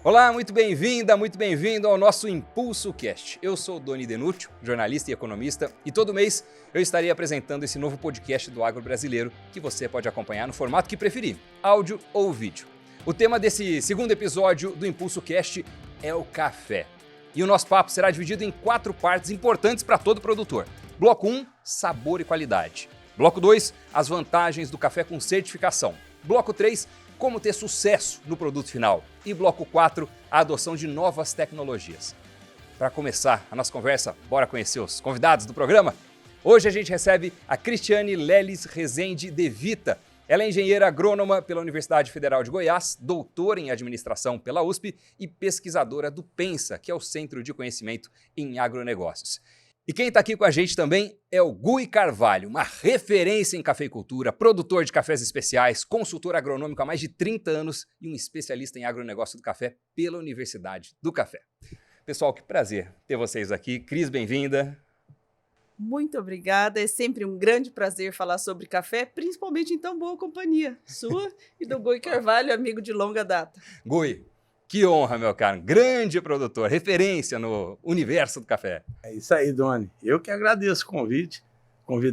Olá, muito bem-vinda, muito bem-vindo ao nosso Impulso Cast. Eu sou Doni Denútil, jornalista e economista, e todo mês eu estarei apresentando esse novo podcast do agro brasileiro que você pode acompanhar no formato que preferir, áudio ou vídeo. O tema desse segundo episódio do Impulso Cast é o café. E o nosso papo será dividido em 4 partes importantes para todo produtor. Bloco 1, sabor e qualidade. Bloco 2, as vantagens do café com certificação. Bloco 3, como ter sucesso no produto final. E bloco 4, a adoção de novas tecnologias. Para começar a nossa conversa, bora conhecer os convidados do programa? Hoje a gente recebe a Cristiane Leles Rezende de Vita. Ela é engenheira agrônoma pela Universidade Federal de Goiás, doutora em administração pela USP e pesquisadora do Pensa, que é o Centro de Conhecimento em Agronegócios. E quem está aqui com a gente também é o Gui Carvalho, uma referência em cafeicultura, produtor de cafés especiais, consultor agronômico há mais de 30 anos e um especialista em agronegócio do café pela Universidade do Café. Pessoal, que prazer ter vocês aqui. Cris, bem-vinda. Muito obrigada, é sempre um grande prazer falar sobre café, principalmente em tão boa companhia sua e do Gui Carvalho, amigo de longa data. Gui, que honra, meu caro, grande produtor, referência no universo do café. É isso aí, Doni. Eu que agradeço o convite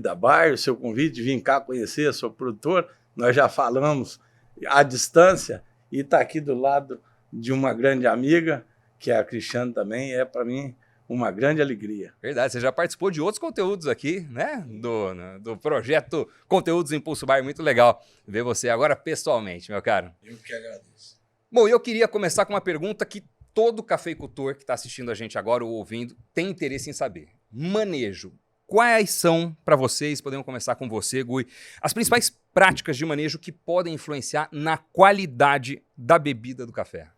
da Bayer, o seu convite de vir cá conhecer a sua produtora. Nós já falamos à distância e está aqui do lado de uma grande amiga, que é a Cristiane também, é para mim uma grande alegria. Verdade, você já participou de outros conteúdos aqui, né? Do projeto Conteúdos Impulso Bayer, muito legal ver você agora pessoalmente, meu caro. Eu que agradeço. Bom, eu queria começar com uma pergunta que todo cafeicultor que está assistindo a gente agora ou ouvindo tem interesse em saber. Manejo. Quais são, para vocês, podemos começar com você, Gui, as principais práticas de manejo que podem influenciar na qualidade da bebida do café?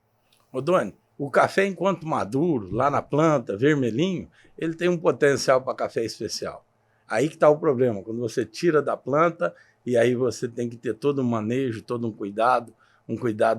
Ô, Doni, o café, enquanto maduro, lá na planta, vermelhinho, ele tem um potencial para café especial. Aí que está o problema, quando você tira da planta e aí você tem que ter todo um manejo, todo um cuidado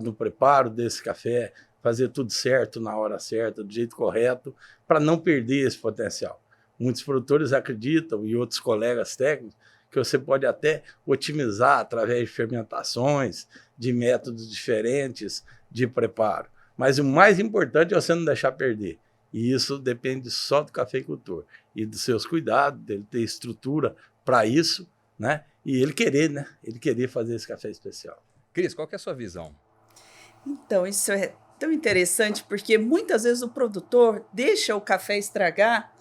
no preparo desse café, fazer tudo certo na hora certa, do jeito correto, para não perder esse potencial. Muitos produtores acreditam, e outros colegas técnicos, que você pode até otimizar através de fermentações, de métodos diferentes de preparo. Mas o mais importante é você não deixar perder. E isso depende só do cafeicultor e dos seus cuidados, dele ter estrutura para isso, né? E ele querer fazer esse café especial. Cris, qual que é a sua visão? Então, isso é tão interessante porque muitas vezes o produtor deixa o café estragar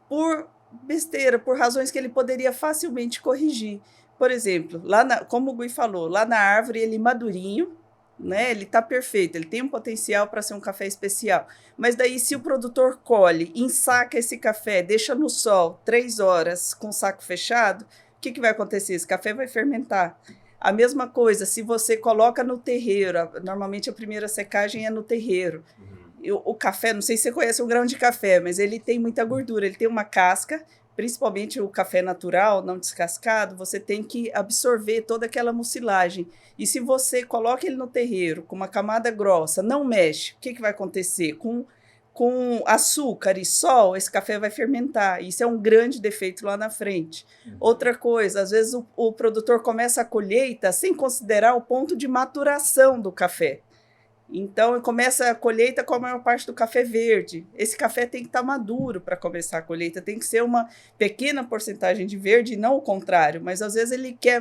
por besteira, por razões que ele poderia facilmente corrigir. Por exemplo, como o Gui falou, lá na árvore ele madurinho, né? Ele está perfeito, ele tem um potencial para ser um café especial. Mas daí se o produtor colhe, ensaca esse café, deixa no sol 3 horas com o saco fechado, o que vai acontecer? Esse café vai fermentar. A mesma coisa, se você coloca no terreiro, normalmente a primeira secagem é no terreiro. O café, não sei se você conhece o grão de café, mas ele tem muita gordura, ele tem uma casca, principalmente o café natural, não descascado, você tem que absorver toda aquela mucilagem. E se você coloca ele no terreiro com uma camada grossa, não mexe, o que vai acontecer? Com açúcar e sol, esse café vai fermentar. Isso é um grande defeito lá na frente. Outra coisa, às vezes o produtor começa a colheita sem considerar o ponto de maturação do café. Então, começa a colheita com a maior parte do café verde. Esse café tem que estar maduro para começar a colheita. Tem que ser uma pequena porcentagem de verde e não o contrário. Mas, às vezes, ele quer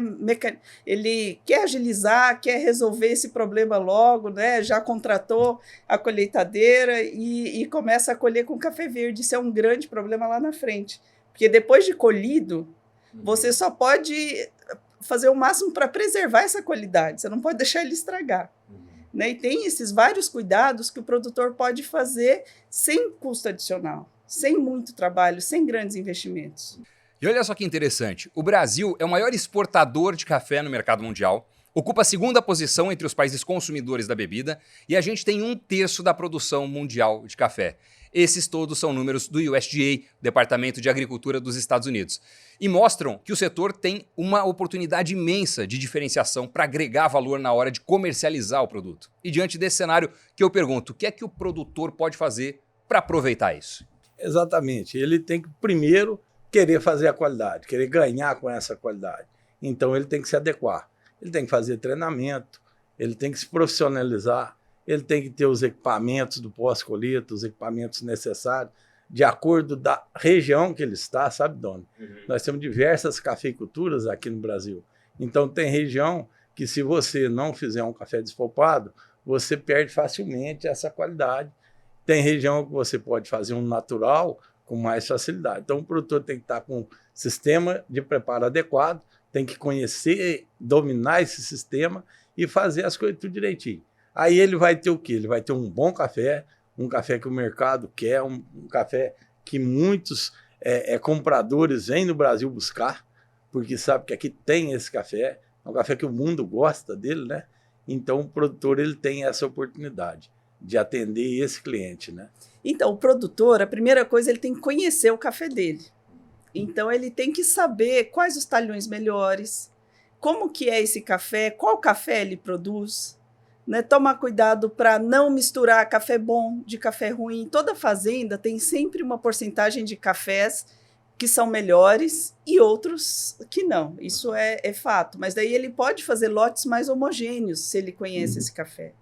agilizar, quer resolver esse problema logo, né? Já contratou a colheitadeira e começa a colher com café verde. Isso é um grande problema lá na frente. Porque depois de colhido, você só pode fazer o máximo para preservar essa qualidade. Você não pode deixar ele estragar. Né? E tem esses vários cuidados que o produtor pode fazer sem custo adicional, sem muito trabalho, sem grandes investimentos. E olha só que interessante, o Brasil é o maior exportador de café no mercado mundial, ocupa a 2ª posição entre os países consumidores da bebida e a gente tem 1/3 da produção mundial de café. Esses todos são números do USDA, Departamento de Agricultura dos Estados Unidos, e mostram que o setor tem uma oportunidade imensa de diferenciação para agregar valor na hora de comercializar o produto. E diante desse cenário que eu pergunto, o que é que o produtor pode fazer para aproveitar isso? Exatamente, ele tem que primeiro querer fazer a qualidade, querer ganhar com essa qualidade. Então ele tem que se adequar, ele tem que fazer treinamento, ele tem que se profissionalizar, ele tem que ter os equipamentos do pós-colheita, os equipamentos necessários, de acordo da região que ele está, sabe, Doni? Nós temos diversas cafeiculturas aqui no Brasil. Então, tem região que, se você não fizer um café despolpado, você perde facilmente essa qualidade. Tem região que você pode fazer um natural com mais facilidade. Então, o produtor tem que estar com um sistema de preparo adequado, tem que conhecer, dominar esse sistema e fazer as coisas tudo direitinho. Aí ele vai ter o quê? Ele vai ter um bom café, um café que o mercado quer, um café que muitos compradores vêm no Brasil buscar, porque sabe que aqui tem esse café, é um café que o mundo gosta dele, né? Então o produtor ele tem essa oportunidade de atender esse cliente, né? Então, o produtor, a primeira coisa, ele tem que conhecer o café dele. Então, ele tem que saber quais os talhões melhores, como que é esse café, qual café ele produz, né? Tomar cuidado para não misturar café bom de café ruim. Toda fazenda tem sempre uma porcentagem de cafés que são melhores e outros que não. Isso é fato. Mas daí ele pode fazer lotes mais homogêneos se ele conhece esse café.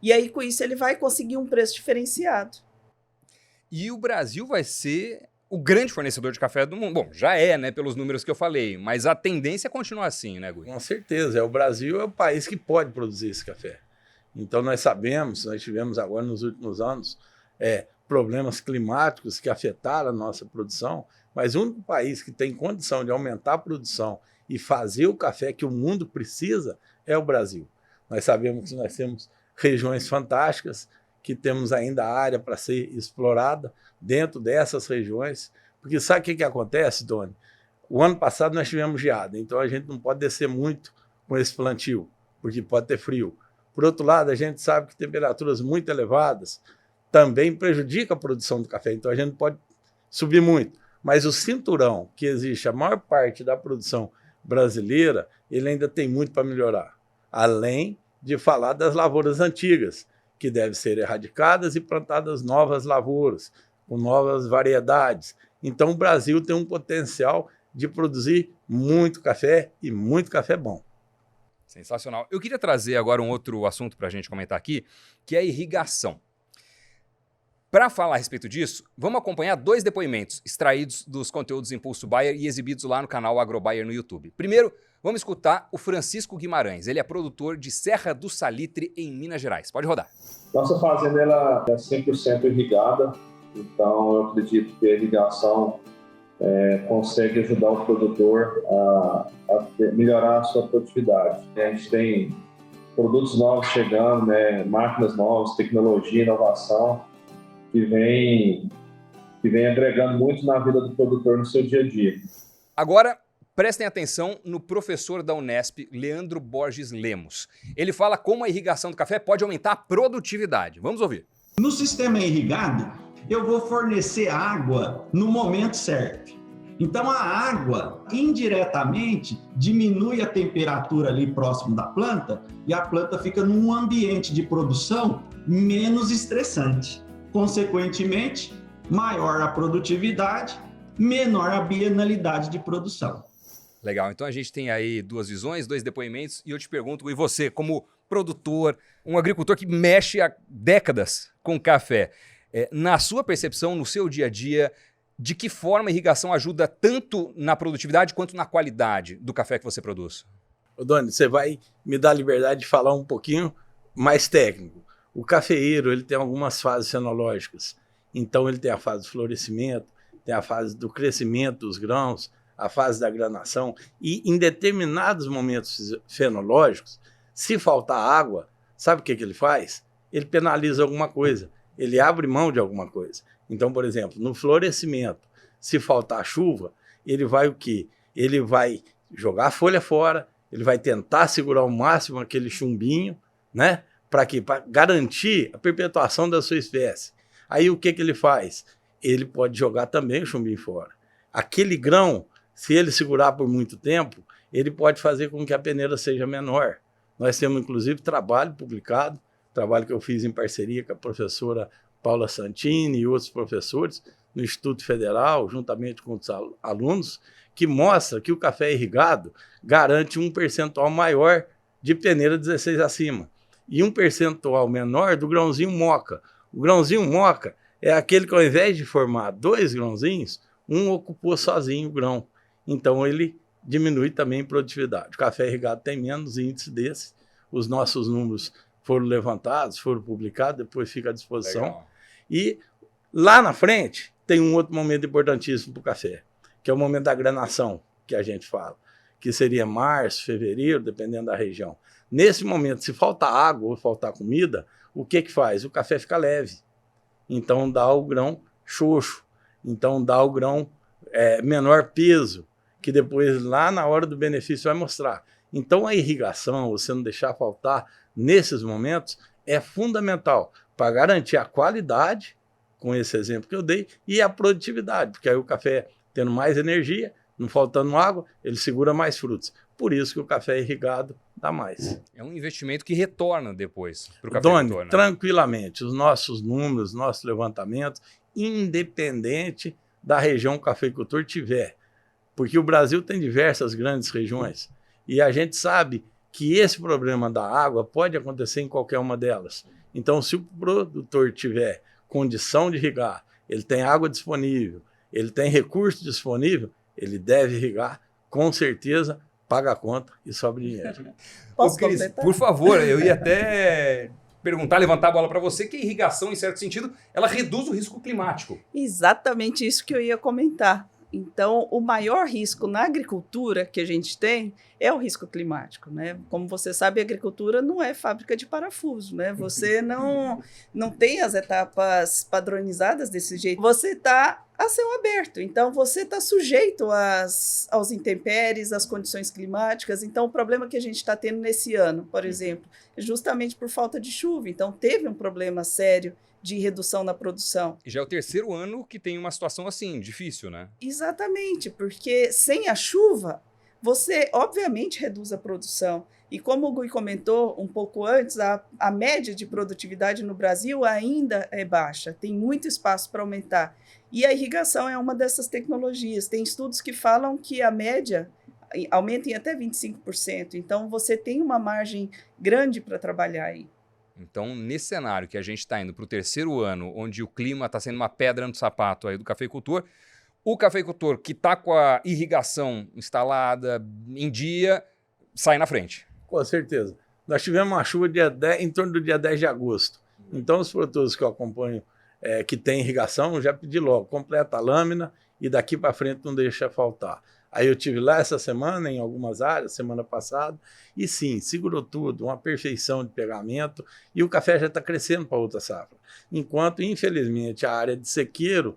E aí, com isso, ele vai conseguir um preço diferenciado. E o Brasil vai ser o grande fornecedor de café do mundo. Bom, já é, né, pelos números que eu falei, mas a tendência é continuar assim, né, Gui? Com certeza. O Brasil é o país que pode produzir esse café. Então, nós sabemos, nós tivemos agora nos últimos anos problemas climáticos que afetaram a nossa produção, mas o único país que tem condição de aumentar a produção e fazer o café que o mundo precisa é o Brasil. Nós sabemos que nós temos regiões fantásticas, que temos ainda área para ser explorada dentro dessas regiões, porque sabe o que acontece, Doni? O ano passado nós tivemos geada, então a gente não pode descer muito com esse plantio, porque pode ter frio. Por outro lado, a gente sabe que temperaturas muito elevadas também prejudicam a produção do café, então a gente não pode subir muito. Mas o cinturão que existe, a maior parte da produção brasileira, ele ainda tem muito para melhorar, além de falar das lavouras antigas, que devem ser erradicadas e plantadas novas lavouras, com novas variedades. Então, o Brasil tem um potencial de produzir muito café e muito café bom. Sensacional. Eu queria trazer agora um outro assunto para a gente comentar aqui, que é a irrigação. Para falar a respeito disso, vamos acompanhar 2 depoimentos extraídos dos conteúdos Impulso Bayer e exibidos lá no canal AgroBayer no YouTube. Primeiro, vamos escutar o Francisco Guimarães. Ele é produtor de Serra do Salitre, em Minas Gerais. Pode rodar. Nossa fazenda ela é 100% irrigada, então eu acredito que a irrigação consegue ajudar o produtor a melhorar a sua produtividade. A gente tem produtos novos chegando, né, máquinas novas, tecnologia, inovação, que vem agregando muito na vida do produtor no seu dia a dia. Agora, prestem atenção no professor da Unesp, Leandro Borges Lemos. Ele fala como a irrigação do café pode aumentar a produtividade. Vamos ouvir. No sistema irrigado, eu vou fornecer água no momento certo. Então, a água, indiretamente, diminui a temperatura ali próximo da planta e a planta fica num ambiente de produção menos estressante. Consequentemente, maior a produtividade, menor a bienalidade de produção. Legal, então a gente tem aí 2 visões, 2 depoimentos, e eu te pergunto, e você, como produtor, um agricultor que mexe há décadas com café, na sua percepção, no seu dia a dia, de que forma a irrigação ajuda tanto na produtividade quanto na qualidade do café que você produz? Ô Doni, você vai me dar a liberdade de falar um pouquinho mais técnico. O cafeeiro ele tem algumas fases fenológicas, então ele tem a fase do florescimento, tem a fase do crescimento dos grãos, a fase da granação, e em determinados momentos fenológicos, se faltar água, sabe o que ele faz? Ele penaliza alguma coisa, ele abre mão de alguma coisa. Então, por exemplo, no florescimento, se faltar chuva, ele vai o quê? Ele vai jogar a folha fora, ele vai tentar segurar ao máximo aquele chumbinho, né? Para quê? Para garantir a perpetuação da sua espécie. Aí o que ele faz? Ele pode jogar também o chumbinho fora. Aquele grão, se ele segurar por muito tempo, ele pode fazer com que a peneira seja menor. Nós temos, inclusive, trabalho publicado, trabalho que eu fiz em parceria com a professora Paula Santini e outros professores no Instituto Federal, juntamente com os alunos, que mostra que o café irrigado garante um percentual maior de peneira 16 acima. e um percentual menor do grãozinho moca. O grãozinho moca é aquele que, ao invés de formar 2 grãozinhos, um ocupou sozinho o grão. Então, ele diminui também a produtividade. O café irrigado tem menos índice desse. Os nossos números foram levantados, foram publicados, depois fica à disposição. Legal. E lá na frente tem um outro momento importantíssimo para o café, que é o momento da granação, que a gente fala, que seria março, fevereiro, dependendo da região. Nesse momento, se faltar água ou faltar comida, o que faz? O café fica leve. Então dá o grão xoxo, então dá o grão menor peso, que depois lá na hora do benefício vai mostrar. Então a irrigação, você não deixar faltar nesses momentos, é fundamental para garantir a qualidade, com esse exemplo que eu dei, e a produtividade, porque aí o café tendo mais energia, não faltando água, ele segura mais frutos. Por isso que o café irrigado dá mais. É um investimento que retorna depois para o cafeicultor, Doni, né? tranquilamente, os nossos números, nossos levantamentos, independente da região que o cafeicultor tiver, porque o Brasil tem diversas grandes regiões, e a gente sabe que esse problema da água pode acontecer em qualquer uma delas. Então, se o produtor tiver condição de irrigar, ele tem água disponível, ele tem recurso disponível, ele deve irrigar, com certeza, paga a conta e sobra dinheiro. Posso Ô, Cris, completar? por favor, eu ia até perguntar, levantar a bola para você, que a irrigação, em certo sentido, ela reduz o risco climático. Exatamente isso que eu ia comentar. Então, o maior risco na agricultura que a gente tem é o risco climático, né? Como você sabe, a agricultura não é fábrica de parafuso, né? Você não tem as etapas padronizadas desse jeito. Você está a céu aberto, então você está sujeito aos intempéries, às condições climáticas. Então, o problema que a gente está tendo nesse ano, por exemplo, é justamente por falta de chuva. Então, teve um problema sério de redução na produção. E já é o terceiro ano que tem uma situação assim, difícil, né? Exatamente, porque sem a chuva, você obviamente reduz a produção. E como o Gui comentou um pouco antes, a média de produtividade no Brasil ainda é baixa, tem muito espaço para aumentar. E a irrigação é uma dessas tecnologias. Tem estudos que falam que a média aumenta em até 25%. Então, você tem uma margem grande para trabalhar aí. Então, nesse cenário que a gente está indo para o terceiro ano, onde o clima está sendo uma pedra no sapato aí do cafeicultor, o cafeicultor que está com a irrigação instalada em dia, sai na frente. Com certeza. Nós tivemos uma chuva em torno do dia 10 de agosto. Então, os produtores que eu acompanho, que têm irrigação, já pedi logo, completa a lâmina e daqui para frente não deixa faltar. Aí eu tive lá essa semana, em algumas áreas, semana passada, e sim, segurou tudo, uma perfeição de pegamento, e o café já está crescendo para outra safra. Enquanto, infelizmente, a área de sequeiro,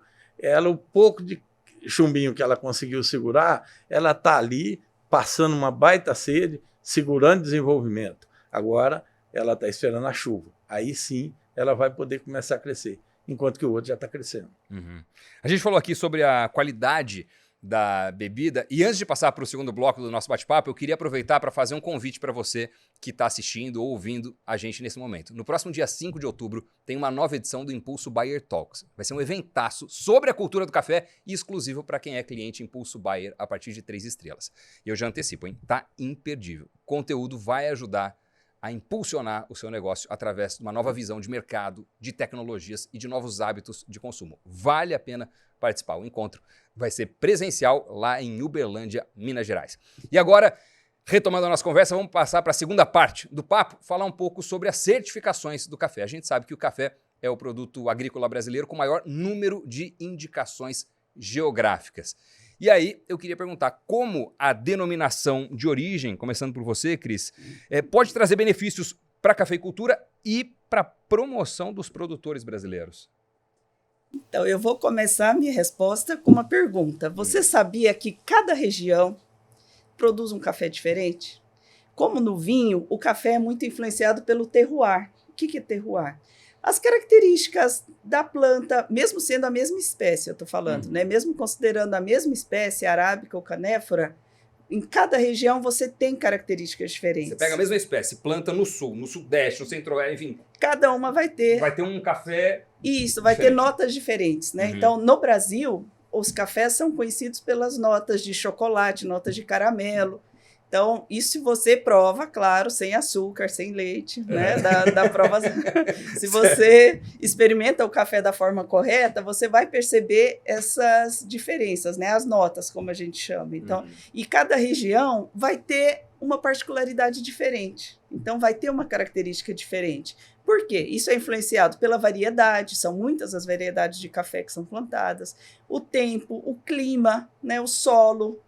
o pouco de chumbinho que ela conseguiu segurar, ela está ali, passando uma baita sede, segurando desenvolvimento. Agora, ela está esperando a chuva. Aí sim, ela vai poder começar a crescer, enquanto que o outro já está crescendo. Uhum. A gente falou aqui sobre a qualidade da bebida, e antes de passar para o segundo bloco do nosso bate-papo, eu queria aproveitar para fazer um convite para você que está assistindo ou ouvindo a gente nesse momento. No próximo dia 5 de outubro, tem uma nova edição do Impulso Buyer Talks. Vai ser um eventaço sobre a cultura do café e exclusivo para quem é cliente Impulso Buyer a partir de 3 estrelas. E eu já antecipo, hein? Tá imperdível. O conteúdo vai ajudar a impulsionar o seu negócio através de uma nova visão de mercado, de tecnologias e de novos hábitos de consumo. Vale a pena participar. O encontro vai ser presencial lá em Uberlândia, Minas Gerais. E agora, retomando a nossa conversa, vamos passar para a segunda parte do papo, falar um pouco sobre as certificações do café. A gente sabe que o café é o produto agrícola brasileiro com maior número de indicações geográficas. E aí, eu queria perguntar como a denominação de origem, começando por você, Cris, pode trazer benefícios para a cafeicultura e para a promoção dos produtores brasileiros? Então, eu vou começar a minha resposta com uma pergunta. Você sabia que cada região produz um café diferente? Como no vinho, o café é muito influenciado pelo terroir. O que é terroir? As características da planta, mesmo sendo a mesma espécie, eu estou falando, né? Mesmo considerando a mesma espécie, arábica ou canéfora, em cada região você tem características diferentes. Você pega a mesma espécie, planta no sul, no sudeste, no centro-oeste, enfim. Cada uma vai ter. Vai ter um café. Isso, vai diferente. ter notas diferentes, né? Uhum. Então, no Brasil, os cafés são conhecidos pelas notas de chocolate, notas de caramelo. Então, isso você prova, claro, sem açúcar, sem leite, né? Da prova. Se você experimenta o café da forma correta, você vai perceber essas diferenças, né? As notas, como a gente chama. Então, e cada região vai ter uma particularidade diferente. Então, vai ter uma característica diferente. Por quê? Isso é influenciado pela variedade, são muitas as variedades de café que são plantadas, o tempo, o clima, né? O solo,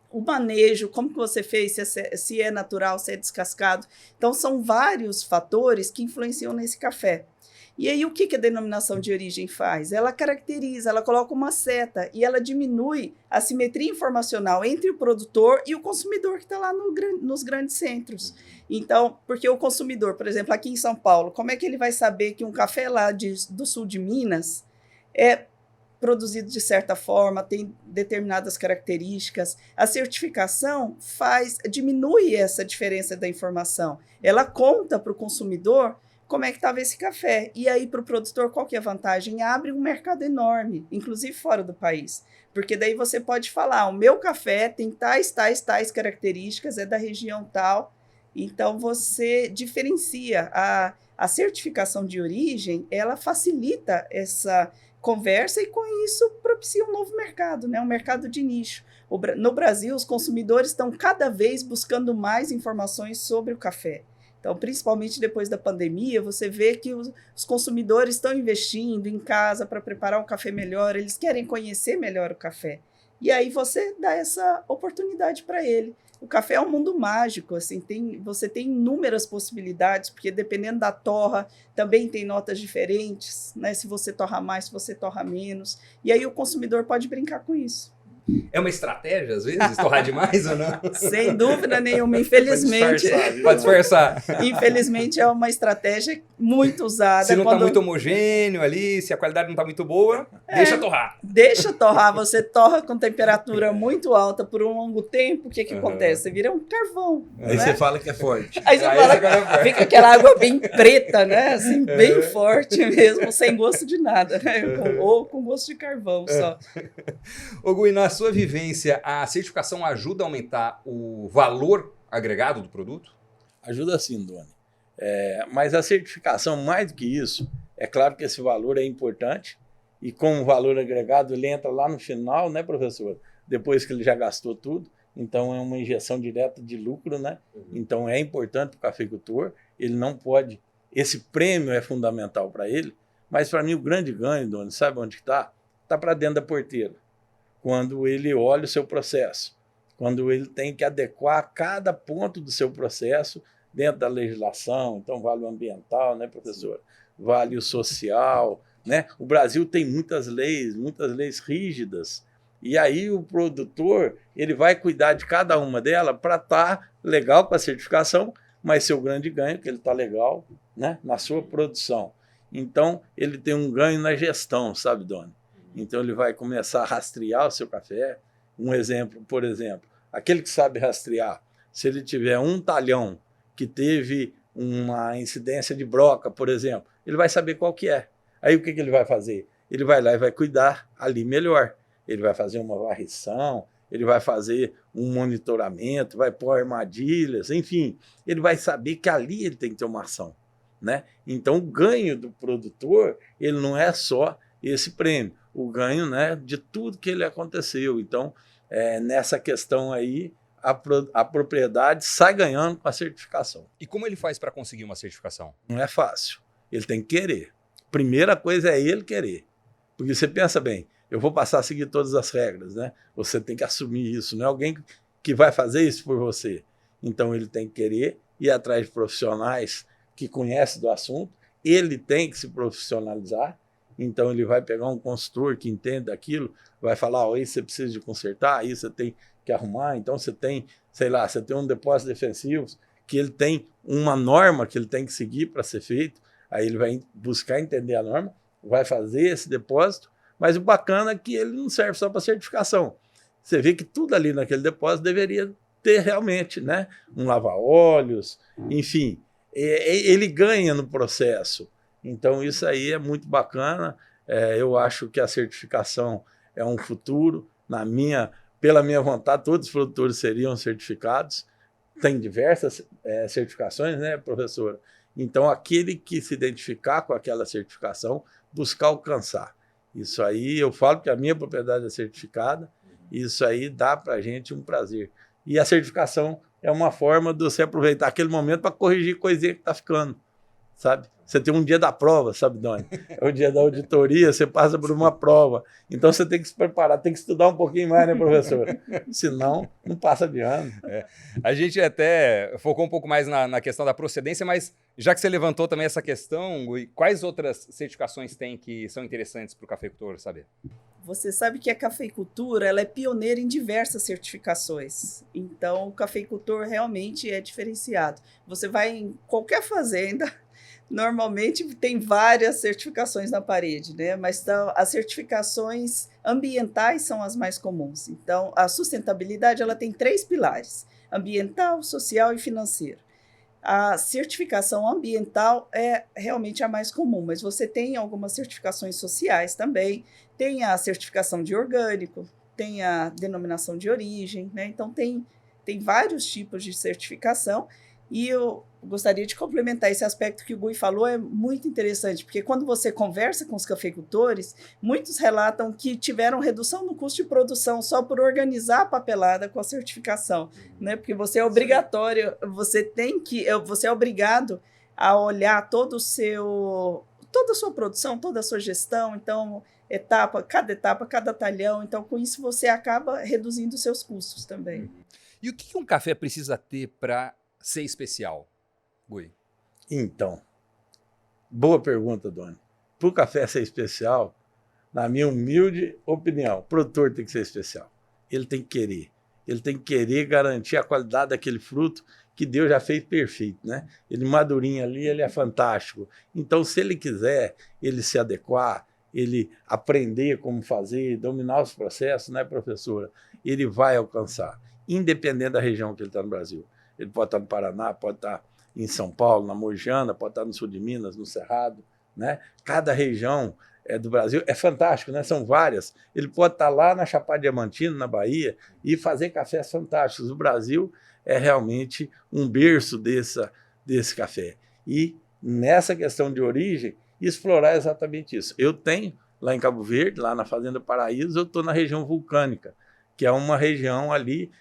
o manejo, como que você fez, se é natural, se é descascado. Então, são vários fatores que influenciam nesse café. E aí, o que a denominação de origem faz? Ela caracteriza, ela coloca uma seta e ela diminui a simetria informacional entre o produtor e o consumidor que está lá nos grandes centros. Então, porque o consumidor, por exemplo, aqui em São Paulo, como é que ele vai saber que um café lá do sul de Minas é produzido de certa forma, tem determinadas características? A certificação diminui essa diferença da informação. Ela conta para o consumidor como é que estava esse café. E aí, para o produtor, qual que é a vantagem? Abre um mercado enorme, inclusive fora do país. Porque daí você pode falar, o meu café tem tais características, é da região tal. Então, você diferencia. A certificação de origem, ela facilita essa conversa e, com isso, propicia um novo mercado, né? Um mercado de nicho. No Brasil, os consumidores estão cada vez buscando mais informações sobre o café. Então, principalmente depois da pandemia, você vê que os consumidores estão investindo em casa para preparar um café melhor, eles querem conhecer melhor o café. E aí você dá essa oportunidade para ele. O café é um mundo mágico, assim, você tem inúmeras possibilidades, porque dependendo da torra, também tem notas diferentes, né? Se você torra mais, se você torra menos. E aí o consumidor pode brincar com isso. É uma estratégia, às vezes, torrar demais ou não? Sem dúvida nenhuma, infelizmente. Pode disfarçar. Infelizmente, é uma estratégia muito usada. Se não está muito homogêneo ali, se a qualidade não está muito boa, deixa torrar. Deixa torrar. Você torra com temperatura muito alta por um longo tempo, o que acontece? Você vira um carvão. Aí né? você fala que é forte. Aí você fala, fica aquela água bem preta, né? Assim, bem forte mesmo, sem gosto de nada, né? Ou com gosto de carvão só. Ô Gui, na sua vivência, a certificação ajuda a aumentar o valor agregado do produto? Ajuda sim, Doni. Mas a certificação, mais do que isso, é claro que esse valor é importante e com o valor agregado ele entra lá no final, né, professor? Depois que ele já gastou tudo, então é uma injeção direta de lucro, né? Então é importante para o cafeicultor, ele não pode, esse prêmio é fundamental para ele, mas para mim o grande ganho, Doni, sabe onde está? Está para dentro da porteira. Quando ele olha o seu processo, quando ele tem que adequar cada ponto do seu processo dentro da legislação, então vale o ambiental, né, professor? Vale o social, né? O Brasil tem muitas leis rígidas, e aí o produtor ele vai cuidar de cada uma delas para estar legal com a certificação, mas seu grande ganho é que ele está legal, né, na sua produção. Então, ele tem um ganho na gestão, sabe, Doni? Então, ele vai começar a rastrear o seu café. Um exemplo, por exemplo, aquele que sabe rastrear, se ele tiver um talhão que teve uma incidência de broca, por exemplo, ele vai saber qual que é. Aí, o que ele vai fazer? Ele vai lá e vai cuidar ali melhor. Ele vai fazer uma varrição, ele vai fazer um monitoramento, vai pôr armadilhas, enfim. Ele vai saber que ali ele tem que ter uma ação, né? Então, o ganho do produtor, ele não é só esse prêmio, o ganho, né, de tudo que ele aconteceu. Então, nessa questão aí, a propriedade sai ganhando com a certificação. E como ele faz para conseguir uma certificação? Não é fácil. Ele tem que querer. Primeira coisa é ele querer. Porque você pensa bem, eu vou passar a seguir todas as regras, né? Você tem que assumir isso, não é alguém que vai fazer isso por você. Então, ele tem que querer ir atrás de profissionais que conhecem do assunto, ele tem que se profissionalizar. Então, ele vai pegar um consultor que entende daquilo, vai falar, aí você precisa de consertar, aí você tem que arrumar. Então, você tem, sei lá, você tem um depósito defensivo, que ele tem uma norma que ele tem que seguir para ser feito, aí ele vai buscar entender a norma, vai fazer esse depósito, mas o bacana é que ele não serve só para certificação. Você vê que tudo ali naquele depósito deveria ter realmente, né? Um lava-óleos, enfim, ele ganha no processo. Então, isso aí é muito bacana. Eu acho que a certificação é um futuro. Pela minha vontade, todos os produtores seriam certificados, tem diversas certificações, né, professora? Então, aquele que se identificar com aquela certificação, buscar alcançar. Isso aí, eu falo que a minha propriedade é certificada, isso aí dá para a gente um prazer. E a certificação é uma forma de você aproveitar aquele momento para corrigir coisinha que está ficando, sabe? Você tem um dia da prova, sabe, Doni? É o dia da auditoria, você passa por uma prova. Então, você tem que se preparar, tem que estudar um pouquinho mais, né, professor? Senão, não passa de ano. A gente até focou um pouco mais na questão da procedência, mas já que você levantou também essa questão, Gui, quais outras certificações tem que são interessantes para o cafeicultor saber? Você sabe que a cafeicultura ela é pioneira em diversas certificações. Então, o cafeicultor realmente é diferenciado. Você vai em qualquer fazenda, normalmente tem várias certificações na parede, né? Mas as certificações ambientais são as mais comuns. Então, a sustentabilidade ela tem 3 pilares: ambiental, social e financeiro. A certificação ambiental é realmente a mais comum, mas você tem algumas certificações sociais também, tem a certificação de orgânico, tem a denominação de origem, né? Então tem vários tipos de certificação, e eu gostaria de complementar esse aspecto que o Gui falou, é muito interessante, porque quando você conversa com os cafeicultores, muitos relatam que tiveram redução no custo de produção só por organizar a papelada com a certificação, né? Porque você é obrigatório, você é obrigado a olhar toda a sua produção, toda a sua gestão, então etapa, cada talhão, então com isso você acaba reduzindo os seus custos também. E o que um café precisa ter para ser especial, Gui? Então, boa pergunta, Doni. Para o café ser especial, na minha humilde opinião, o produtor tem que ser especial. Ele tem que querer garantir a qualidade daquele fruto que Deus já fez perfeito, né? Ele madurinho ali, ele é fantástico. Então, se ele quiser, ele se adequar, ele aprender como fazer, dominar os processos, né, professora? Ele vai alcançar, independente da região que ele está no Brasil. Ele pode estar no Paraná, pode estar em São Paulo, na Mogiana, pode estar no sul de Minas, no Cerrado, né? Cada região do Brasil é fantástico, né? São várias. Ele pode estar lá na Chapada Diamantina, na Bahia, e fazer cafés fantásticos. O Brasil é realmente um berço desse café. E nessa questão de origem, explorar exatamente isso. Eu tenho lá em Cabo Verde, lá na Fazenda Paraíso, eu estou na região vulcânica, que é uma região ali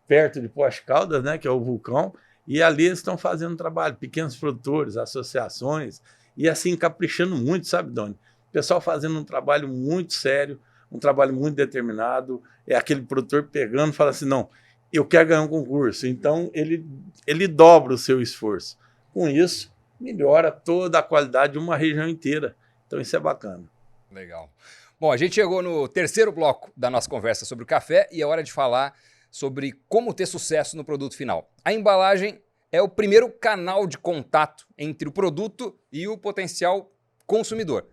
perto de Poás Caldas, né, que é o vulcão, e ali eles estão fazendo trabalho, pequenos produtores, associações, e assim caprichando muito, sabe, Doni? O pessoal fazendo um trabalho muito sério, um trabalho muito determinado, é aquele produtor pegando e fala assim, não, eu quero ganhar um concurso, então ele dobra o seu esforço. Com isso, melhora toda a qualidade de uma região inteira. Então isso é bacana. Legal. Bom, a gente chegou no terceiro bloco da nossa conversa sobre o café e é hora de falar sobre como ter sucesso no produto final. A embalagem é o primeiro canal de contato entre o produto e o potencial consumidor.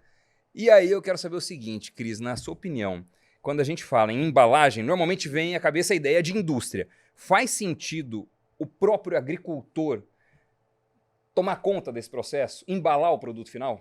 E aí eu quero saber o seguinte, Cris, na sua opinião, quando a gente fala em embalagem, normalmente vem à cabeça a ideia de indústria. Faz sentido o próprio agricultor tomar conta desse processo, embalar o produto final?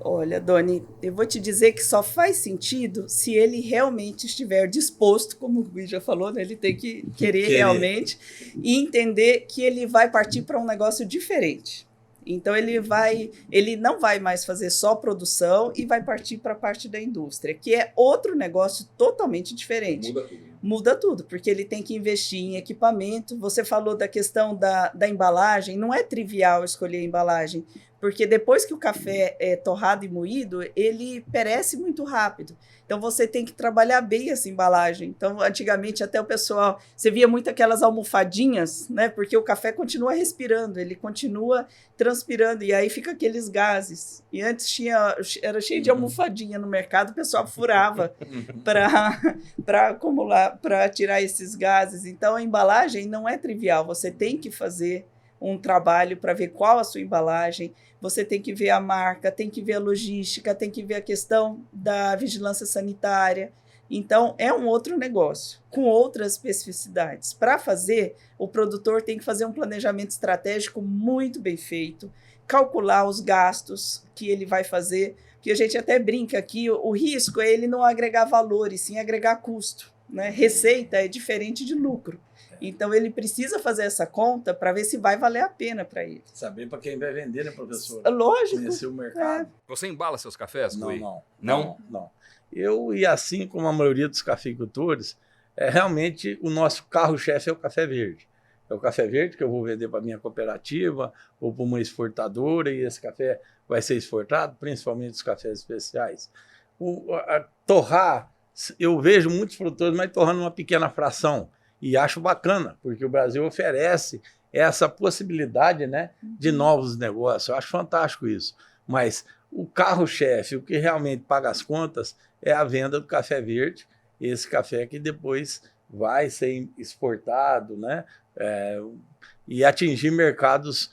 Olha, Doni, eu vou te dizer que só faz sentido se ele realmente estiver disposto, como o Gui já falou, né? Ele tem que querer realmente e entender que ele vai partir para um negócio diferente. Então ele não vai mais fazer só produção e vai partir para a parte da indústria, que é outro negócio totalmente diferente. Muda tudo, porque ele tem que investir em equipamento. Você falou da questão da embalagem, não é trivial escolher a embalagem, porque depois que o café é torrado e moído, ele perece muito rápido. Então você tem que trabalhar bem essa embalagem. Então, antigamente até o pessoal, você via muito aquelas almofadinhas, né? Porque o café continua respirando, ele continua transpirando, e aí fica aqueles gases. E antes era cheio de almofadinha no mercado, o pessoal furava para acumular, para tirar esses gases. Então a embalagem não é trivial, você tem que fazer um trabalho para ver qual a sua embalagem, você tem que ver a marca, tem que ver a logística, tem que ver a questão da vigilância sanitária. Então, é um outro negócio, com outras especificidades. Para fazer, o produtor tem que fazer um planejamento estratégico muito bem feito, calcular os gastos que ele vai fazer, que a gente até brinca aqui, o risco é ele não agregar valor, e sim agregar custo, né? Receita é diferente de lucro. Então, ele precisa fazer essa conta para ver se vai valer a pena para ele. Saber para quem vai vender, né, professora? Lógico. Conhecer o mercado. Você embala seus cafés, Gui? Não. Eu, e assim como a maioria dos cafeicultores, realmente o nosso carro-chefe é o café verde. É o café verde que eu vou vender para minha cooperativa ou para uma exportadora, e esse café vai ser exportado, principalmente os cafés especiais. Torrar, eu vejo muitos produtores, mas torrando uma pequena fração, e acho bacana, porque o Brasil oferece essa possibilidade, né, de novos negócios. Eu acho fantástico isso. Mas o carro-chefe, o que realmente paga as contas, é a venda do café verde, esse café que depois vai ser exportado, né, e atingir mercados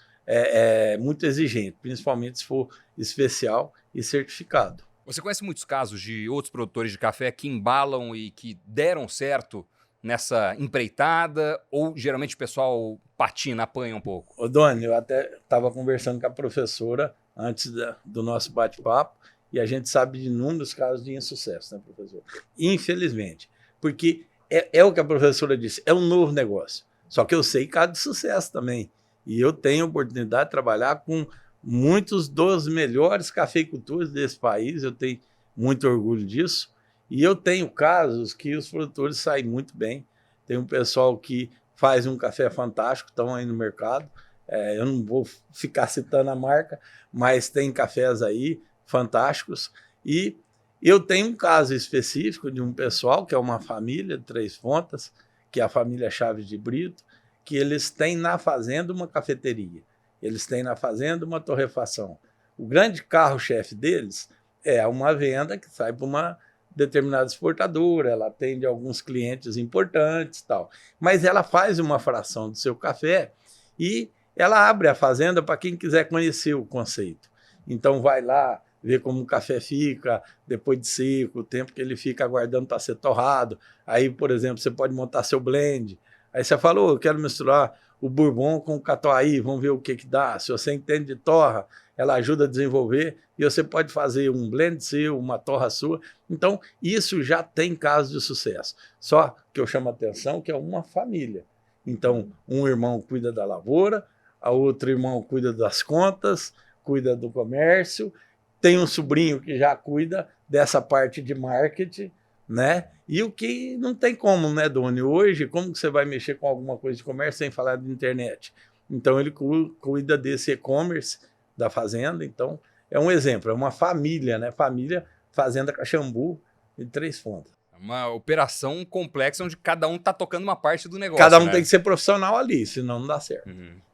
muito exigentes, principalmente se for especial e certificado. Você conhece muitos casos de outros produtores de café que embalam e que deram certo nessa empreitada, ou geralmente o pessoal patina, apanha um pouco? Ô, Doni, eu até estava conversando com a professora antes do nosso bate-papo, e a gente sabe de inúmeros casos de insucesso, né, professor? Infelizmente, porque é o que a professora disse, é um novo negócio. Só que eu sei caso de sucesso também. E eu tenho a oportunidade de trabalhar com muitos dos melhores cafeicultores desse país, eu tenho muito orgulho disso. E eu tenho casos que os produtores saem muito bem. Tem um pessoal que faz um café fantástico, estão aí no mercado. Eu não vou ficar citando a marca, mas tem cafés aí fantásticos. E eu tenho um caso específico de um pessoal, que é uma família de Três Pontas, que é a família Chaves de Brito, que eles têm na fazenda uma cafeteria. Eles têm na fazenda uma torrefação. O grande carro-chefe deles é uma venda que sai para uma determinada exportadora, ela atende alguns clientes importantes e tal. Mas ela faz uma fração do seu café e ela abre a fazenda para quem quiser conhecer o conceito. Então vai lá, ver como o café fica depois de seco, o tempo que ele fica aguardando para ser torrado. Aí, por exemplo, você pode montar seu blend. Aí você falou, eu quero misturar o bourbon com o catuai, vamos ver o que dá. Se você entende de torra, ela ajuda a desenvolver e você pode fazer um blend seu, uma torra sua. Então, isso já tem casos de sucesso. Só que eu chamo a atenção que é uma família. Então, um irmão cuida da lavoura, a outro irmão cuida das contas, cuida do comércio, tem um sobrinho que já cuida dessa parte de marketing, né? E o que não tem como, né, Doni? Hoje, como que você vai mexer com alguma coisa de comércio sem falar de internet? Então, ele cuida desse e-commerce da fazenda. Então, é um exemplo, é uma família, né? Família Fazenda Caxambu de Três Pontas. Uma operação complexa onde cada um está tocando uma parte do negócio. Cada um, né? tem que ser profissional ali, senão não dá certo.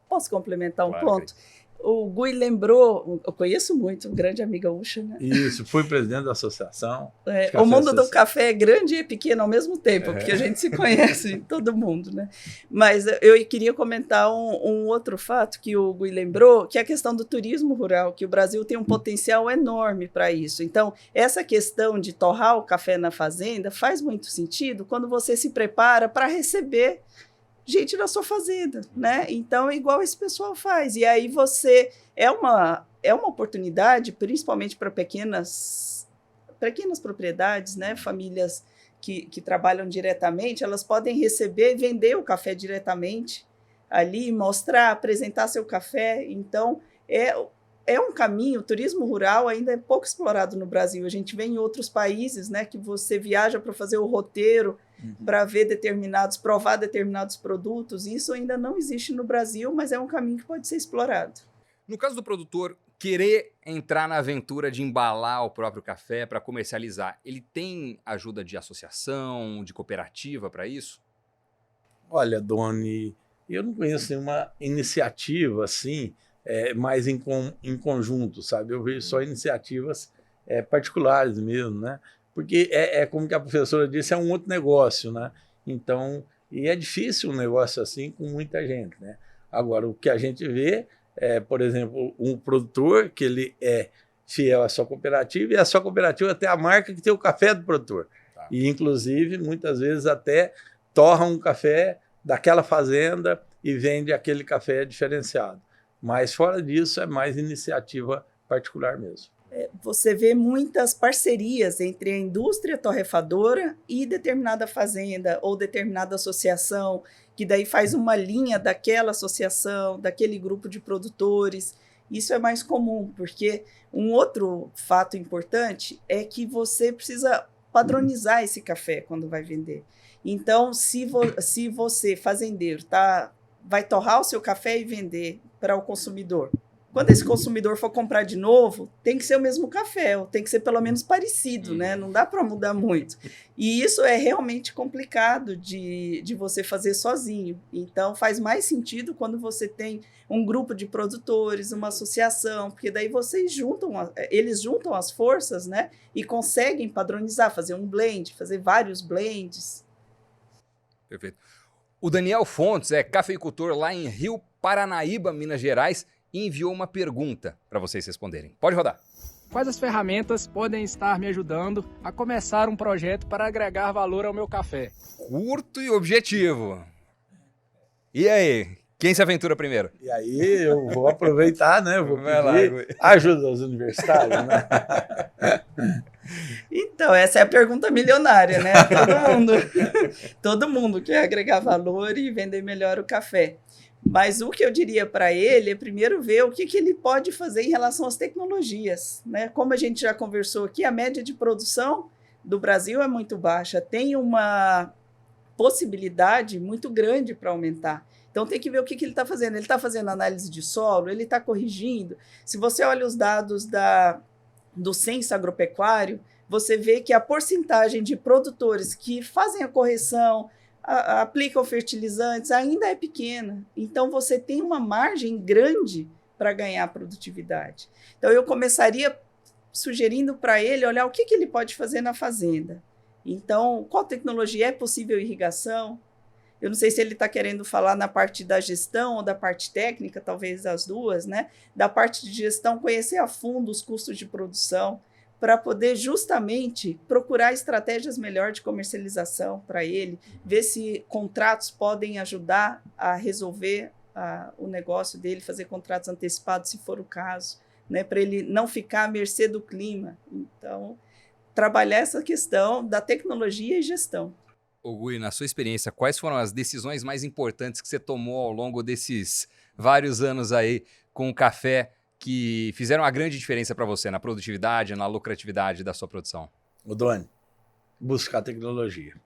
Posso complementar um Claro, ponto? O Gui lembrou, eu conheço muito, um grande amigo gaúcho, né? Isso, fui presidente da associação. O mundo do café é grande e pequeno ao mesmo tempo, porque a gente se conhece, todo mundo, né? Mas eu queria comentar um outro fato que o Gui lembrou, que é a questão do turismo rural, que o Brasil tem um potencial enorme para isso. Então, essa questão de torrar o café na fazenda faz muito sentido quando você se prepara para receber gente na sua fazenda, né? Então, é igual esse pessoal faz. E aí você... É uma oportunidade, principalmente para pequenas propriedades, né? Famílias que trabalham diretamente, elas podem receber e vender o café diretamente ali, mostrar, apresentar seu café. Então, é um caminho, o turismo rural ainda é pouco explorado no Brasil. A gente vê em outros países, né, que você viaja para fazer o roteiro, para ver provar determinados produtos. Isso ainda não existe no Brasil, mas é um caminho que pode ser explorado. No caso do produtor querer entrar na aventura de embalar o próprio café para comercializar, ele tem ajuda de associação, de cooperativa para isso? Olha, Doni, eu não conheço nenhuma iniciativa assim, mais em conjunto, sabe? Eu vejo só iniciativas particulares mesmo, né? Porque como que a professora disse, é um outro negócio, né? Então, e é difícil um negócio assim com muita gente, né? Agora, o que a gente vê por exemplo, um produtor que ele é fiel à sua cooperativa, e a sua cooperativa tem a marca que tem o café do produtor. Tá. E, inclusive, muitas vezes até torra um café daquela fazenda e vende aquele café diferenciado. Mas, fora disso, é mais iniciativa particular mesmo. você vê muitas parcerias entre a indústria torrefadora e determinada fazenda ou determinada associação, que daí faz uma linha daquela associação, daquele grupo de produtores. Isso é mais comum, porque um outro fato importante é que você precisa padronizar esse café quando vai vender. Então, se você, fazendeiro, vai torrar o seu café e vender para o consumidor, quando esse consumidor for comprar de novo, tem que ser o mesmo café, ou tem que ser pelo menos parecido, né? Não dá para mudar muito. E isso é realmente complicado de você fazer sozinho. Então, faz mais sentido quando você tem um grupo de produtores, uma associação, porque daí eles juntam as forças, né? E conseguem padronizar, fazer um blend, fazer vários blends. Perfeito. O Daniel Fontes é cafeicultor lá em Rio Paranaíba, Minas Gerais, e enviou uma pergunta para vocês responderem. Pode rodar. Quais as ferramentas podem estar me ajudando a começar um projeto para agregar valor ao meu café? Curto e objetivo. E aí, quem se aventura primeiro? E aí eu vou aproveitar, né? Vou pedir ajuda aos universitários, né? Então, essa é a pergunta milionária, né? Todo mundo quer agregar valor e vender melhor o café. Mas o que eu diria para ele é primeiro ver o que ele pode fazer em relação às tecnologias, né? Como a gente já conversou aqui, a média de produção do Brasil é muito baixa, tem uma possibilidade muito grande para aumentar. Então tem que ver o que ele está fazendo. Ele está fazendo análise de solo, ele está corrigindo. Se você olha os dados do Censo Agropecuário, você vê que a porcentagem de produtores que fazem a correção, aplicam fertilizantes, ainda é pequena. Então, você tem uma margem grande para ganhar produtividade. Então, eu começaria sugerindo para ele olhar o que ele pode fazer na fazenda. Então, qual tecnologia é possível irrigação? Eu não sei se ele está querendo falar na parte da gestão ou da parte técnica, talvez as duas, né? Da parte de gestão, conhecer a fundo os custos de produção, para poder justamente procurar estratégias melhores de comercialização para ele, ver se contratos podem ajudar a resolver o negócio dele, fazer contratos antecipados, se for o caso, né, para ele não ficar à mercê do clima. Então, trabalhar essa questão da tecnologia e gestão. Gui, na sua experiência, quais foram as decisões mais importantes que você tomou ao longo desses vários anos aí com o café, que fizeram uma grande diferença para você na produtividade, na lucratividade da sua produção? O Doni, buscar tecnologia.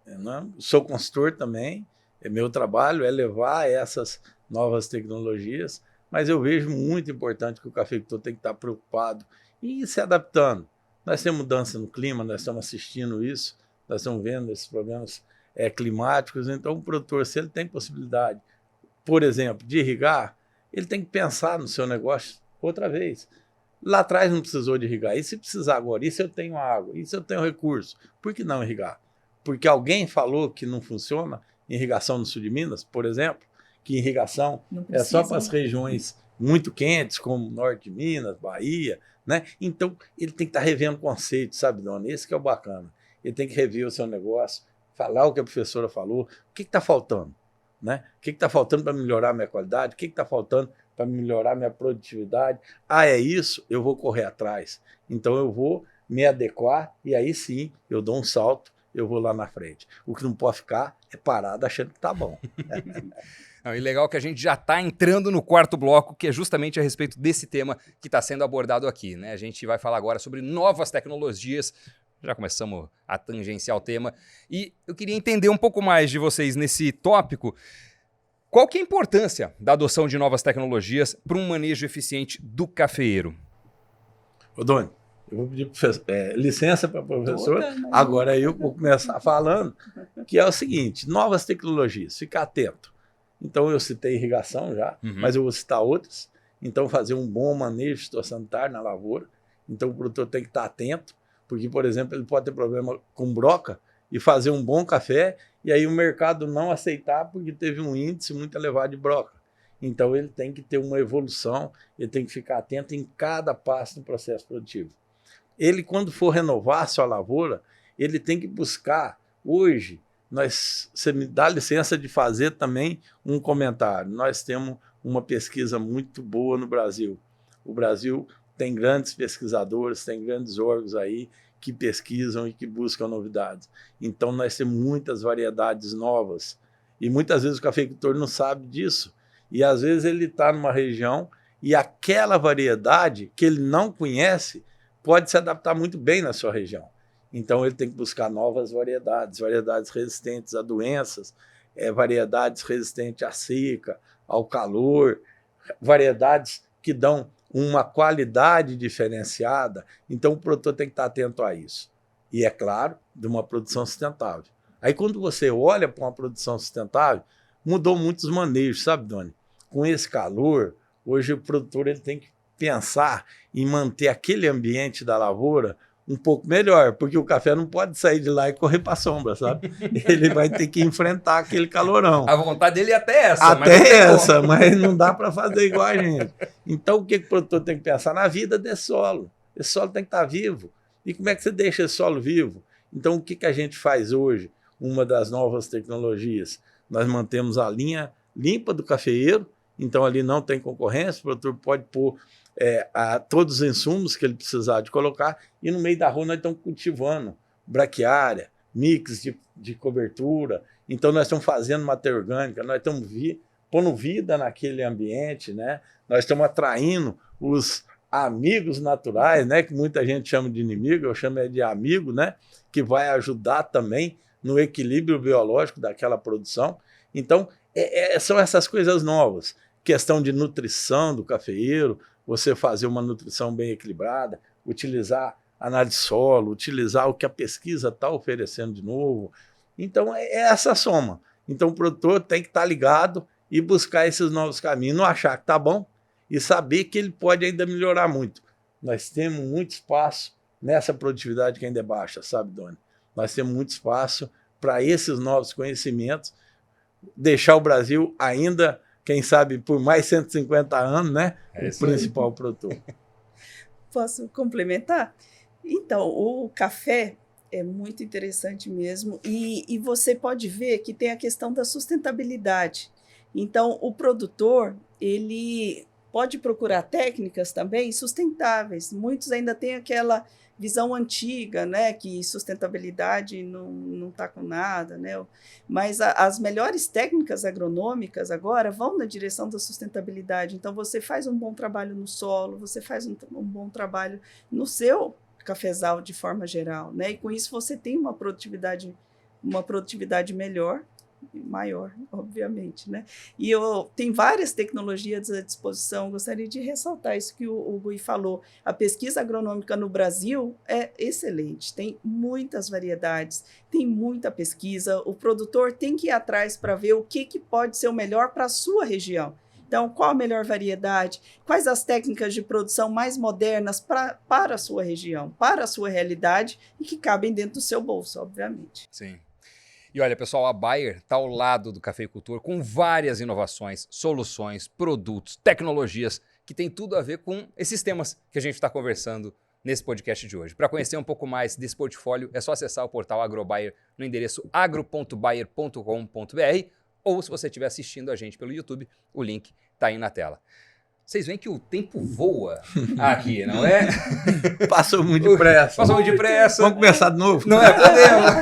Eu não sou consultor também, meu trabalho é levar essas novas tecnologias, mas eu vejo muito importante que o cafeicultor tem que estar preocupado e ir se adaptando. Nós temos mudança no clima, nós estamos assistindo isso, nós estamos vendo esses problemas climáticos, então o produtor, se ele tem possibilidade, por exemplo, de irrigar, ele tem que pensar no seu negócio outra vez. Lá atrás não precisou de irrigar. E se precisar agora? E se eu tenho água? E se eu tenho recurso? Por que não irrigar? Porque alguém falou que não funciona irrigação no sul de Minas, por exemplo, que irrigação é só para as regiões muito quentes, como norte de Minas, Bahia, né? Então, ele tem que estar revendo conceitos, sabe, Dona? Esse que é o bacana. Ele tem que rever o seu negócio, falar o que a professora falou, o que está faltando? Né? O que está faltando para melhorar a minha qualidade? O que está faltando para melhorar a minha produtividade? É isso, eu vou correr atrás. Então eu vou me adequar e aí sim eu dou um salto, eu vou lá na frente. O que não pode ficar é parado achando que está bom. Não, e legal que a gente já está entrando no quarto bloco, que é justamente a respeito desse tema que está sendo abordado aqui, né? A gente vai falar agora sobre novas tecnologias. Já começamos a tangenciar o tema. E eu queria entender um pouco mais de vocês nesse tópico. Qual que é a importância da adoção de novas tecnologias para um manejo eficiente do cafeeiro? Ô, Doni, eu vou pedir licença para a professora. Agora eu vou começar falando, que é o seguinte, novas tecnologias, ficar atento. Então eu citei irrigação já, mas eu vou citar outras. Então fazer um bom manejo fitossanitário na lavoura. Então o produtor tem que estar atento. Porque, por exemplo, ele pode ter problema com broca e fazer um bom café e aí o mercado não aceitar porque teve um índice muito elevado de broca. Então, ele tem que ter uma evolução, ele tem que ficar atento em cada passo do processo produtivo. Ele, quando for renovar a sua lavoura, ele tem que buscar, hoje, você me dá licença de fazer também um comentário. Nós temos uma pesquisa muito boa no Brasil. O Brasil tem grandes pesquisadores, tem grandes órgãos aí que pesquisam e que buscam novidades. Então, nós temos muitas variedades novas. E muitas vezes o cafeicultor não sabe disso. E às vezes ele está numa região e aquela variedade que ele não conhece pode se adaptar muito bem na sua região. Então ele tem que buscar novas variedades, variedades resistentes a doenças, variedades resistentes à seca, ao calor, variedades que dão uma qualidade diferenciada. Então o produtor tem que estar atento a isso. E, é claro, de uma produção sustentável. Aí quando você olha para uma produção sustentável, mudou muitos manejos, sabe, Doni? Com esse calor, hoje o produtor ele tem que pensar em manter aquele ambiente da lavoura um pouco melhor, porque o café não pode sair de lá e correr para a sombra, sabe? Ele vai ter que enfrentar aquele calorão. A vontade dele é até essa. Mas não dá para fazer igual a gente. Então o que o produtor tem que pensar? Na vida desse solo. Esse solo tem que estar vivo. E como é que você deixa esse solo vivo? Então o que a gente faz hoje? Uma das novas tecnologias. Nós mantemos a linha limpa do cafeeiro, então ali não tem concorrência, o produtor pode pôr todos os insumos que ele precisar de colocar, e no meio da rua nós estamos cultivando braquiária, mix de cobertura, então nós estamos fazendo matéria orgânica, nós estamos pondo vida naquele ambiente, né? Nós estamos atraindo os amigos naturais, né? Que muita gente chama de inimigo, eu chamo de amigo, né? Que vai ajudar também no equilíbrio biológico daquela produção. Então, são essas coisas novas. Questão de nutrição do cafeeiro, você fazer uma nutrição bem equilibrada, utilizar análise de solo, utilizar o que a pesquisa está oferecendo de novo. Então, é essa soma. Então, o produtor tem que estar ligado e buscar esses novos caminhos, não achar que está bom e saber que ele pode ainda melhorar muito. Nós temos muito espaço nessa produtividade que ainda é baixa, sabe, Doni? Nós temos muito espaço para esses novos conhecimentos, deixar o Brasil ainda, quem sabe, por mais 150 anos, né? O principal produtor. Posso complementar? Então, o café é muito interessante mesmo, e você pode ver que tem a questão da sustentabilidade. Então, o produtor, ele pode procurar técnicas também sustentáveis. Muitos ainda têm aquela visão antiga, né, que sustentabilidade não está com nada, né? Mas as melhores técnicas agronômicas agora vão na direção da sustentabilidade. Então, você faz um bom trabalho no solo, você faz um bom trabalho no seu cafezal de forma geral, né? E com isso você tem uma produtividade melhor, maior, obviamente, né? E tem várias tecnologias à disposição. Gostaria de ressaltar isso que o Gui falou. A pesquisa agronômica no Brasil é excelente, tem muitas variedades, tem muita pesquisa. O produtor tem que ir atrás para ver o que pode ser o melhor para a sua região. Então, qual a melhor variedade? Quais as técnicas de produção mais modernas para a sua região, para a sua realidade e que cabem dentro do seu bolso, obviamente. Sim. E olha, pessoal, a Bayer está ao lado do cafeicultor com várias inovações, soluções, produtos, tecnologias que tem tudo a ver com esses temas que a gente está conversando nesse podcast de hoje. Para conhecer um pouco mais desse portfólio, é só acessar o portal AgroBayer no endereço agro.bayer.com.br, ou se você estiver assistindo a gente pelo YouTube, o link está aí na tela. Vocês veem que o tempo voa aqui, não é? Passou muito depressa. Passou muito depressa. Vamos começar de novo? Não é problema.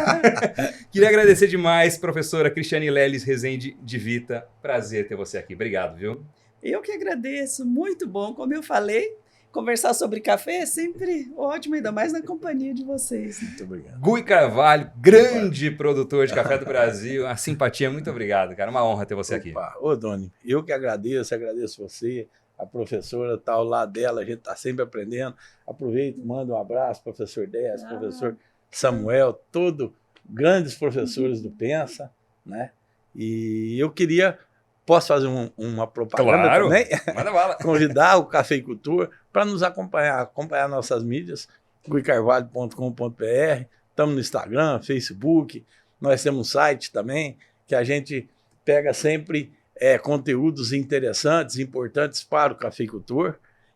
Queria agradecer demais, professora Cristiane Leles Rezende de Vita. Prazer ter você aqui. Obrigado, viu? Eu que agradeço. Muito bom. Como eu falei, conversar sobre café é sempre ótimo, ainda mais na companhia de vocês. Muito obrigado. Gui Carvalho, grande produtor de café do Brasil. A simpatia, muito obrigado, cara. Uma honra ter você aqui. Ô, Doni, eu que agradeço você. A professora está ao lado dela, a gente está sempre aprendendo. Aproveito, mando um abraço, professor Décio, professor Samuel, todos grandes professores do Pensa, né? E eu posso fazer uma propaganda também? Manda bala. Convidar o cafeicultor para nos acompanhar nossas mídias, guicarvalho.com.br, estamos no Instagram, Facebook, nós temos um site também, que a gente pega sempre conteúdos interessantes, importantes para o cafeicultor.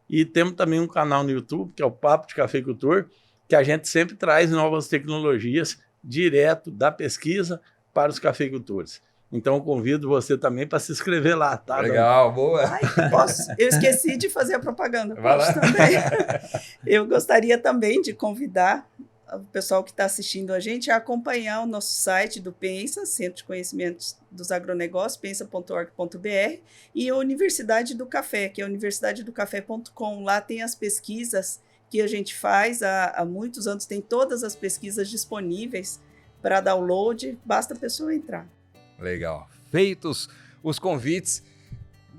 E temos também um canal no YouTube, que é o Papo de Cafeicultor, que a gente sempre traz novas tecnologias direto da pesquisa para os cafeicultores. Então eu convido você também para se inscrever lá, tá? Legal, boa. Ai, posso? Eu esqueci de fazer a propaganda. Vai lá. Posso também. Eu gostaria também de convidar o pessoal que está assistindo a gente a acompanhar o nosso site do Pensa, Centro de Conhecimentos dos Agronegócios, pensa.org.br, e a Universidade do Café, que é universidadedocafé.com. Lá tem as pesquisas que a gente faz há muitos anos, tem todas as pesquisas disponíveis para download, basta a pessoa entrar. Legal. Feitos os convites,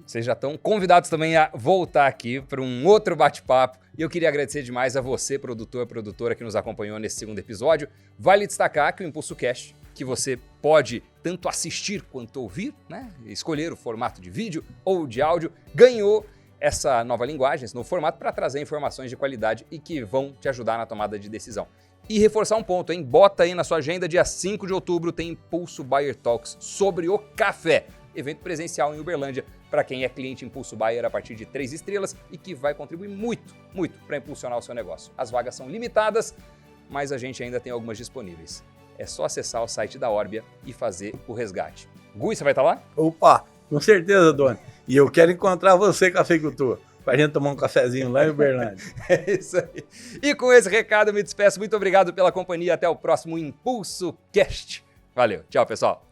vocês já estão convidados também a voltar aqui para um outro bate-papo. E eu queria agradecer demais a você, produtor, produtora, que nos acompanhou nesse segundo episódio. Vale destacar que o Impulso Cast, que você pode tanto assistir quanto ouvir, né? Escolher o formato de vídeo ou de áudio, ganhou essa nova linguagem, esse novo formato, para trazer informações de qualidade e que vão te ajudar na tomada de decisão. E reforçar um ponto, hein? Bota aí na sua agenda, dia 5 de outubro tem Impulso Buyer Talks sobre o café. Evento presencial em Uberlândia, para quem é cliente Impulso Buyer a partir de 3 estrelas e que vai contribuir muito, muito para impulsionar o seu negócio. As vagas são limitadas, mas a gente ainda tem algumas disponíveis. É só acessar o site da Orbia e fazer o resgate. Gui, você vai estar lá? Opa, com certeza, Doni. E eu quero encontrar você, cafeicultor, para a gente tomar um cafezinho lá em Uberlândia. É isso aí. E com esse recado eu me despeço. Muito obrigado pela companhia. Até o próximo Impulso Cast. Valeu. Tchau, pessoal.